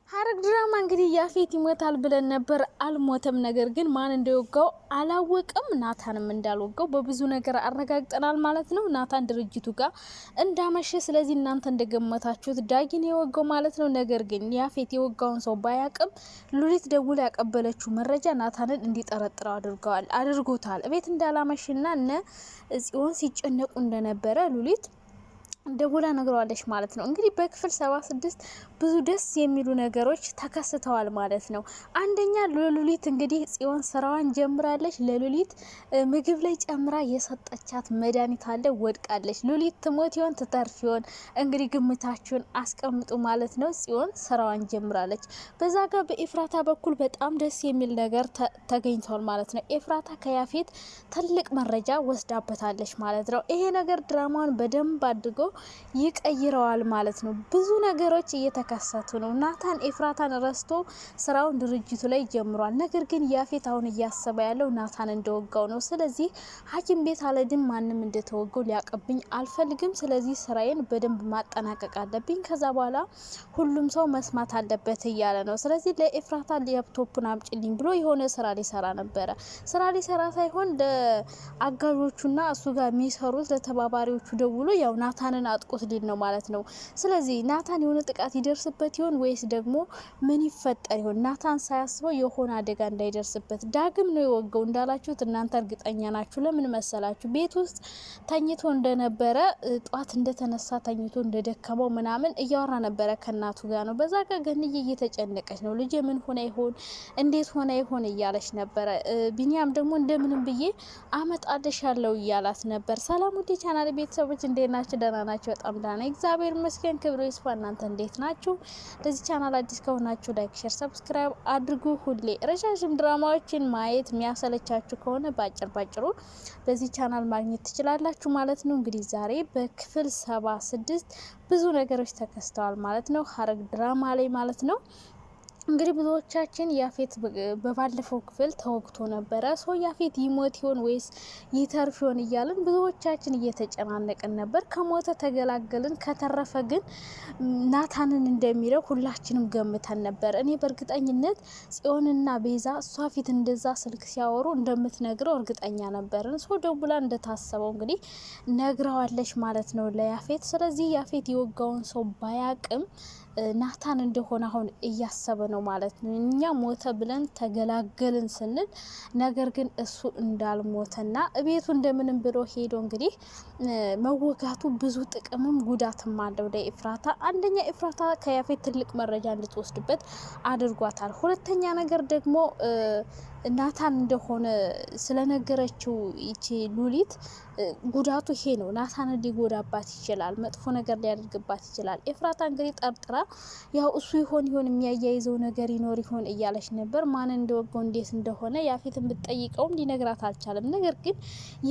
ሐረግ ድራማ እንግዲህ ያፌት ይሞታል ብለን ነበር፣ አልሞተም። ነገር ግን ማን እንደወጋው አላወቅም። ናታንም እንዳልወጋው በብዙ ነገር አረጋግጠናል ማለት ነው። ናታን ድርጅቱ ጋር እንዳመሸ፣ ስለዚህ እናንተ እንደገመታችሁት ዳጊን የወጋው ማለት ነው። ነገር ግን ያፌት የወጋውን ሰው ባያቅም ሉሊት ደውላ ያቀበለችው መረጃ ናታንን እንዲጠረጥረው አድርጎታል። ቤት እንዳላመሽና እነ ጽዮን ሲጨነቁ እንደነበረ ሉሊት ደውላ ነግረዋለች ማለት ነው። እንግዲህ በክፍል 76 ብዙ ደስ የሚሉ ነገሮች ተከስተዋል ማለት ነው። አንደኛ ለሉሊት እንግዲህ ጽዮን ስራዋን ጀምራለች። ለሉሊት ምግብ ላይ ጨምራ የሰጠቻት መድኃኒት አለ፣ ወድቃለች። ሉሊት ትሞት ይሆን ትተርፍ ይሆን? እንግዲህ ግምታችሁን አስቀምጡ ማለት ነው። ጽዮን ስራዋን ጀምራለች። በዛ ጋር በኤፍራታ በኩል በጣም ደስ የሚል ነገር ተገኝቷል ማለት ነው። ኤፍራታ ከያፌት ትልቅ መረጃ ወስዳበታለች ማለት ነው። ይሄ ነገር ድራማውን በደንብ አድርጎ ይቀይረዋል ማለት ነው። ብዙ ነገሮች እየተከሰቱ ነው። ናታን ኤፍራታን ረስቶ ስራውን ድርጅቱ ላይ ጀምሯል። ነገር ግን ያፌት አሁን እያሰበ ያለው ናታን እንደወጋው ነው። ስለዚህ ሐኪም ቤት አለድም ማንም እንደተወጋው ሊያቀብኝ አልፈልግም። ስለዚህ ስራዬን በደንብ ማጠናቀቅ አለብኝ። ከዛ በኋላ ሁሉም ሰው መስማት አለበት እያለ ነው። ስለዚህ ለኤፍራታ ላፕቶፑን አምጪልኝ ብሎ የሆነ ስራ ሊሰራ ነበረ። ስራ ሊሰራ ሳይሆን ለአጋዦቹና እሱ ጋር የሚሰሩት ለተባባሪዎቹ ደውሎ ያው ናታንን አጥቆት ሊል ነው ማለት ነው። ስለዚህ ናታን የሆነ ጥቃት ይደርስበት ይሆን ወይስ ደግሞ ምን ይፈጠር ይሆን? ናታን ሳያስበው የሆነ አደጋ እንዳይደርስበት። ዳግም ነው የወገው እንዳላችሁት እናንተ እርግጠኛ ናችሁ? ለምን መሰላችሁ? ቤት ውስጥ ተኝቶ እንደነበረ ጧት እንደተነሳ ተኝቶ እንደደከመው ምናምን እያወራ ነበረ ከእናቱ ጋር ነው። በዛ ጋር ገንዬ እየተጨነቀች ነው። ልጄ ምን ሆነ ይሆን እንዴት ሆነ ይሆን እያለች ነበረ። ቢኒያም ደግሞ እንደምንም ብዬ አመጣልሻለሁ እያላት ነበር። ሰላም ውዴ ቻናል ቤተሰቦች እንዴት ናችሁ? ደህና ናቸው? በጣም ደህና እግዚአብሔር ይመስገን፣ ክብሩ ይስፋ። እናንተ እንዴት ናችሁ? ለዚህ ቻናል አዲስ ከሆናችሁ ላይክ፣ ሼር፣ ሰብስክራይብ አድርጉ። ሁሌ ረጃጅም ድራማዎችን ማየት የሚያሰለቻችሁ ከሆነ ባጭሩ በዚህ ቻናል ማግኘት ትችላላችሁ ማለት ነው። እንግዲህ ዛሬ በክፍል 76 ብዙ ነገሮች ተከስተዋል ማለት ነው። ሐረግ ድራማ ላይ ማለት ነው። እንግዲህ ብዙዎቻችን ያፌት በባለፈው ክፍል ተወግቶ ነበረ። ሰው ያፌት ይሞት ይሆን ወይስ ይተርፍ ይሆን እያልን ብዙዎቻችን እየተጨናነቅን ነበር። ከሞተ ተገላገልን፣ ከተረፈ ግን ናታንን እንደሚለው ሁላችንም ገምተን ነበር። እኔ በእርግጠኝነት ጽዮንና ቤዛ እሷ ፊት እንደዛ ስልክ ሲያወሩ እንደምትነግረው እርግጠኛ ነበርን። ሰው ደውላ እንደታሰበው እንግዲህ ነግረዋለች ማለት ነው ለያፌት። ስለዚህ ያፌት የወጋውን ሰው ባያቅም ናታን እንደሆነ አሁን እያሰበ ነው ማለት ነው። እኛ ሞተ ብለን ተገላገልን ስንል ነገር ግን እሱ እንዳልሞተና እቤቱ እንደምንም ብሎ ሄዶ እንግዲህ መወጋቱ ብዙ ጥቅምም ጉዳትም አለው ለኤፍራታ። አንደኛ ኤፍራታ ከያፌት ትልቅ መረጃ እንድትወስድበት አድርጓታል። ሁለተኛ ነገር ደግሞ ናታን እንደሆነ ስለነገረችው ይቺ ሉሊት ጉዳቱ ይሄ ነው። ናታን ሊጎዳባት ይችላል፣ መጥፎ ነገር ሊያደርግባት ይችላል። ኤፍራታ እንግዲህ ጠርጥራ ያው እሱ ይሆን የሚያያይዘው ነገር ይኖር ይሆን እያለች ነበር። ማን እንደወገው እንዴት እንደሆነ ያፌትን ብትጠይቀውም ሊነግራት አልቻለም። ነገር ግን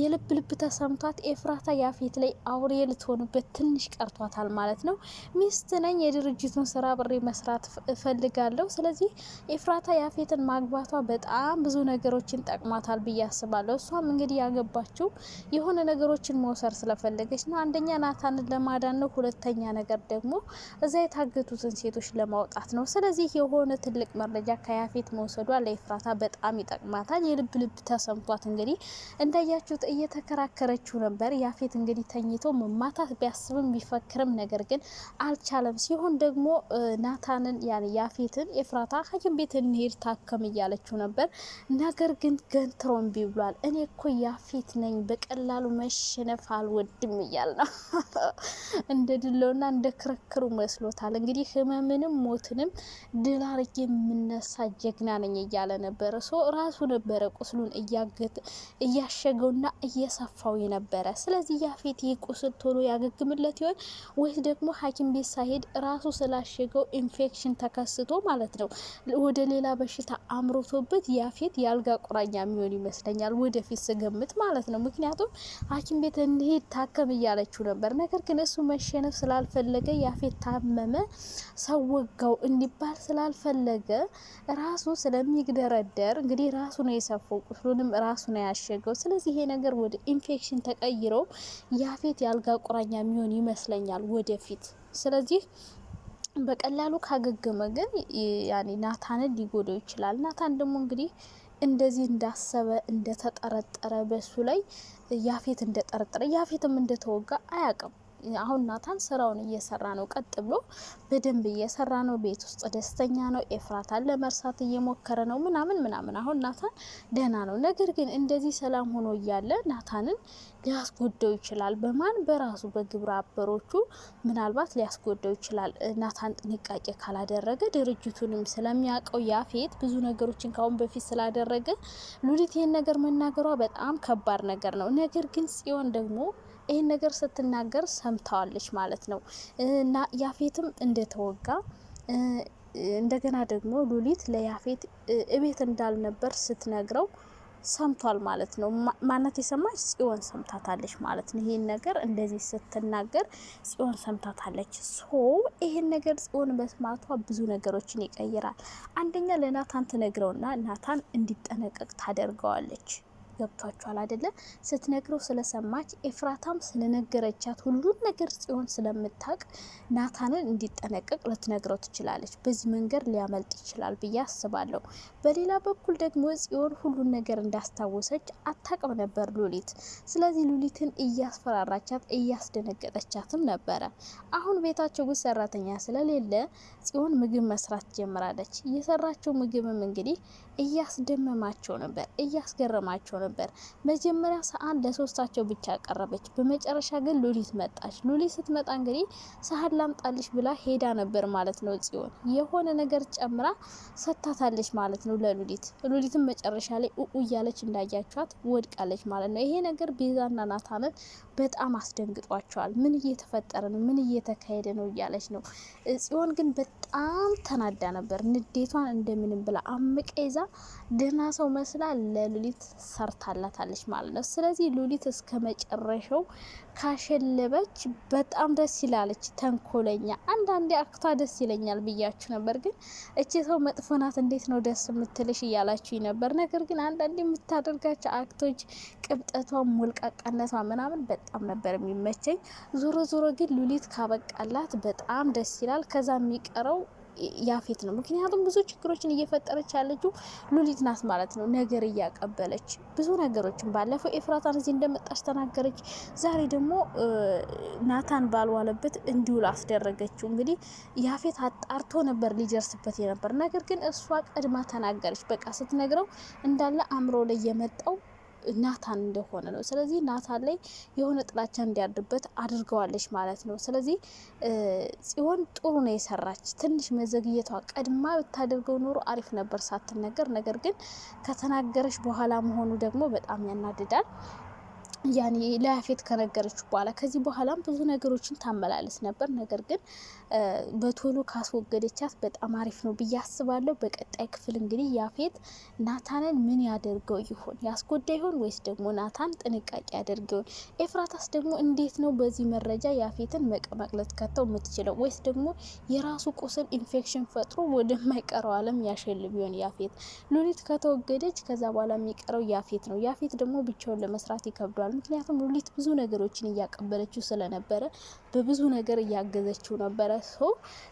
የልብ ልብ ተሰምቷት ኤፍራታ ያፌት ላይ አውሬ ልትሆንበት ትንሽ ቀርቷታል ማለት ነው። ሚስት ነኝ፣ የድርጅቱን ስራ ብሬ መስራት እፈልጋለሁ። ስለዚህ ኤፍራታ ያፌትን ማግባቷ በጣም ብዙ ነገሮችን ጠቅሟታል ብዬ አስባለሁ። እሷም እንግዲህ ያገባችው የሆነ ነገሮችን መውሰር ስለፈለገች ነው። አንደኛ ናታንን ለማዳን ነው። ሁለተኛ ነገር ደግሞ እዛ የታገቱትን ሴቶች ለማውጣት ነው። ስለዚህ የሆነ ትልቅ መረጃ ከያፌት መውሰዷ ለኤፍራታ በጣም ይጠቅማታል። የልብ ልብ ተሰምቷት እንግዲህ እንዳያችሁት እየተከራከረችው ነበር። ያፌት እንግዲህ ተኝቶ መማታት ቢያስብም ቢፈክርም ነገር ግን አልቻለም። ሲሆን ደግሞ ናታንን ያፌትን ኤፍራታ ሐኪም ቤት እንሄድ ታከም እያለችው ነበር። ነገር ግን ገንትሮ እምቢ ብሏል። እኔ እኮ ያፌት ነኝ፣ በቀላሉ መሸነፍ አልወድም እያል ነው። እንደ ድለውና እንደ ክርክሩ መስሎታል። እንግዲህ ህመምንም ሞትንም ድል አድርጌ የምነሳ ጀግና ነኝ እያለ ነበረ። ሶ ራሱ ነበረ ቁስሉን እያሸገውና እየሰፋው የነበረ። ስለዚህ ያፌት ይህ ቁስል ቶሎ ያገግምለት ይሆን ወይስ ደግሞ ሐኪም ቤት ሳይሄድ ራሱ ስላሸገው ኢንፌክሽን ተከስቶ ማለት ነው ወደ ሌላ በሽታ አምሮቶበት ያፌት ያልጋ ቁራኛ የሚሆን ይመስለኛል ወደፊት ስገምት ማለት ነው። ምክንያቱም ሐኪም ቤት እንሄድ ታከም እያለችው ነበር። ነገር ግን እሱ መሸነፍ ስላልፈለገ ያፌት ታመመ ሰው ወጋው እንዲባል ስላልፈለገ ራሱ ስለሚግደረደር እንግዲህ ራሱ ነው የሰፈው፣ ቁስሉንም ራሱ ነው ያሸገው። ስለዚህ ይሄ ነገር ወደ ኢንፌክሽን ተቀይሮ ያፌት ያልጋ ቁራኛ የሚሆን ይመስለኛል ወደፊት። ስለዚህ በቀላሉ ካገገመ ግን ያኔ ናታንን ሊጎዳው ይችላል። ናታን ደግሞ እንግዲህ እንደዚህ እንዳሰበ እንደተጠረጠረ በሱ ላይ ያፌት እንደጠረጠረ ያፌትም እንደተወጋ አያውቅም። አሁን ናታን ስራውን እየሰራ ነው፣ ቀጥ ብሎ በደንብ እየሰራ ነው። ቤት ውስጥ ደስተኛ ነው። ኤፍራታን ለመርሳት እየሞከረ ነው ምናምን። አሁን ናታን ደህና ነው። ነገር ግን እንደዚህ ሰላም ሆኖ እያለ ናታንን ሊያስጎዳው ይችላል። በማን በራሱ በግብረ አበሮቹ ምናልባት ሊያስጎዳው ይችላል። ናታን ጥንቃቄ ካላደረገ ድርጅቱንም ስለሚያውቀው ያፌት ብዙ ነገሮችን ካሁን በፊት ስላደረገ ሉሊት ይህን ነገር መናገሯ በጣም ከባድ ነገር ነው። ነገር ግን ጽዮን ደግሞ ይህን ነገር ስትናገር ሰምተዋለች ማለት ነው። እና ያፌትም እንደተወጋ እንደገና ደግሞ ሉሊት ለያፌት እቤት እንዳልነበር ስትነግረው ሰምቷል ማለት ነው። ማነት የሰማች ጽዮን ሰምታታለች ማለት ነው። ይሄን ነገር እንደዚህ ስትናገር ጽዮን ሰምታታለች። ይሄን ነገር ጽዮን መስማቷ ብዙ ነገሮችን ይቀይራል። አንደኛ ለናታን ትነግረውና ናታን እንዲጠነቀቅ ታደርገዋለች። ገብቷቸዋል አይደለ? ስትነግረው ስለሰማች ኤፍራታም ስለነገረቻት ሁሉን ነገር ጽዮን ስለምታውቅ ናታንን እንዲጠነቀቅ ልትነግረው ትችላለች። በዚህ መንገድ ሊያመልጥ ይችላል ብዬ አስባለሁ። በሌላ በኩል ደግሞ ጽዮን ሁሉን ነገር እንዳስታወሰች አታውቅም ነበር ሉሊት። ስለዚህ ሉሊትን እያስፈራራቻት እያስደነገጠቻትም ነበረ። አሁን ቤታቸው ውስጥ ሰራተኛ ስለሌለ ጽዮን ምግብ መስራት ጀምራለች። እየሰራቸው ምግብም እንግዲህ እያስደመማቸው ነበር፣ እያስገረማቸው ነበር። መጀመሪያ ሰዓት ለሶስታቸው ብቻ ቀረበች። በመጨረሻ ግን ሉሊት መጣች። ሉሊት ስትመጣ እንግዲህ ሰሀን ላምጣልሽ ብላ ሄዳ ነበር ማለት ነው። ጽዮን የሆነ ነገር ጨምራ ሰታታለች ማለት ነው ለሉሊት። ሉሊትም መጨረሻ ላይ እያለች እንዳያቸዋት ወድቃለች ማለት ነው። ይሄ ነገር ቤዛና ናታንን በጣም አስደንግጧቸዋል። ምን እየተፈጠረ ነው? ምን እየተካሄደ ነው? እያለች ነው። ጽዮን ግን በጣም ተናዳ ነበር። ንዴቷን እንደምንም ብላ አምቃ ይዛ ደህና ሰው መስላ ለሉሊት ሰርታላታለች ማለት ነው። ስለዚህ ሉሊት እስከ መጨረሻው ካሸለበች በጣም ደስ ይላለች። ተንኮለኛ አንዳንዴ አክቷ ደስ ይለኛል ብያችሁ ነበር። ግን እቺ ሰው መጥፎ ናት እንዴት ነው ደስ የምትልሽ እያላችሁ ነበር። ነገር ግን አንዳንዴ የምታደርጋቸው አክቶች፣ ቅብጠቷ፣ ሞልቃቃነቷ ምናምን በጣም ነበር የሚመቸኝ። ዞሮ ዞሮ ግን ሉሊት ካበቃላት በጣም ደስ ይላል። ከዛ የሚቀረው ያፌት ነው። ምክንያቱም ብዙ ችግሮችን እየፈጠረች ያለችው ሉሊት ናት ማለት ነው። ነገር እያቀበለች ብዙ ነገሮችን ባለፈው ኤፍራታን እዚህ እንደመጣች ተናገረች። ዛሬ ደግሞ ናታን ባልዋለበት እንዲውል አስደረገችው። እንግዲህ ያፌት አጣርቶ ነበር ሊደርስበት የነበር። ነገር ግን እሷ ቀድማ ተናገረች። በቃ ስትነግረው እንዳለ አእምሮ ላይ የመጣው ናታን እንደሆነ ነው። ስለዚህ ናታን ላይ የሆነ ጥላቻ እንዲያድርበት አድርገዋለች ማለት ነው። ስለዚህ ጽዮን ጥሩ ነው የሰራች። ትንሽ መዘግየቷ ቀድማ ብታደርገው ኖሮ አሪፍ ነበር ሳትነገር። ነገር ግን ከተናገረች በኋላ መሆኑ ደግሞ በጣም ያናድዳል። ያኔ ለያፌት ከነገረች በኋላ ከዚህ በኋላም ብዙ ነገሮችን ታመላለስ ነበር። ነገር ግን በቶሎ ካስወገደቻት በጣም አሪፍ ነው ብዬ አስባለሁ። በቀጣይ ክፍል እንግዲህ ያፌት ናታንን ምን ያደርገው ይሆን? ያስጎዳ ይሆን ወይስ ደግሞ ናታን ጥንቃቄ ያደርገው? ኤፍራታስ ደግሞ እንዴት ነው በዚህ መረጃ ያፌትን መቀመቅ ልትከተው የምትችለው? ወይስ ደግሞ የራሱ ቁስል ኢንፌክሽን ፈጥሮ ወደማይቀረው ዓለም ያሸልብ ይሆን ያፌት? ሉሊት ከተወገደች ከዛ በኋላ የሚቀረው ያፌት ነው። ያፌት ደግሞ ብቻውን ለመስራት ይከብዷል። ምክንያቱም ሉሊት ብዙ ነገሮችን እያቀበለችው ስለነበረ በብዙ ነገር እያገዘችው ነበረ።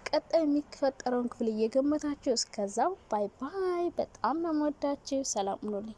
ቀጣይ የሚፈጠረውን ክፍል እየገመታችሁ እስከዛው ባይ ባይ። በጣም ነው የምወዳችሁ። ሰላም ሁኑልኝ።